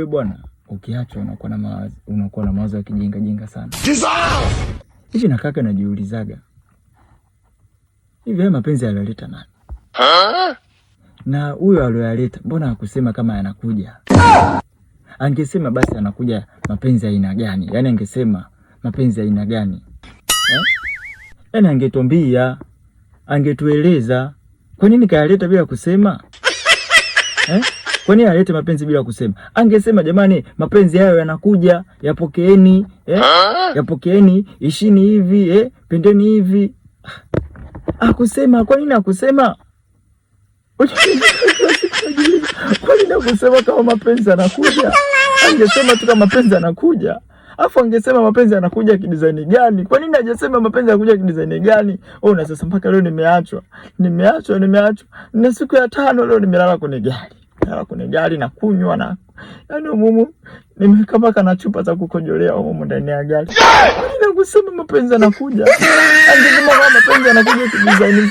Wewe bwana, ukiachwa unakuwa na mawazo ya kijinga sana. Hivi na kaka najiulizaga. Hivi mapenzi aliyoleta nani? Na huyo aliyoleta mbona hakusema kama yanakuja? Angesema basi anakuja mapenzi ya aina gani? Yaani angesema mapenzi ya aina gani? Yaani angetuambia, angetueleza. Kwa nini kayaleta bila kusema? Kwa nini alete mapenzi bila kusema? Angesema jamani, mapenzi hayo yanakuja, yapokeeni, yapokeeni, ishini hivi, pendeni hivi. Akusema, kwa nini akusema? Kwa nini akusema kama mapenzi yanakuja? Angesema tu kama mapenzi yanakuja. Afu angesema mapenzi yanakuja kidesign gani? Kwa nini hajasema mapenzi yanakuja kidesign gani? Na sasa mpaka leo nimeachwa. Na siku ya 5 leo nimelala kwenye gari na kunywa na yaani mumu nimekapaka na chupa za kukojolea huko ndani ya gari. Kwa nini kusema mapenzi yanakuja? Angesema kama mapenzi yanakuja kidesign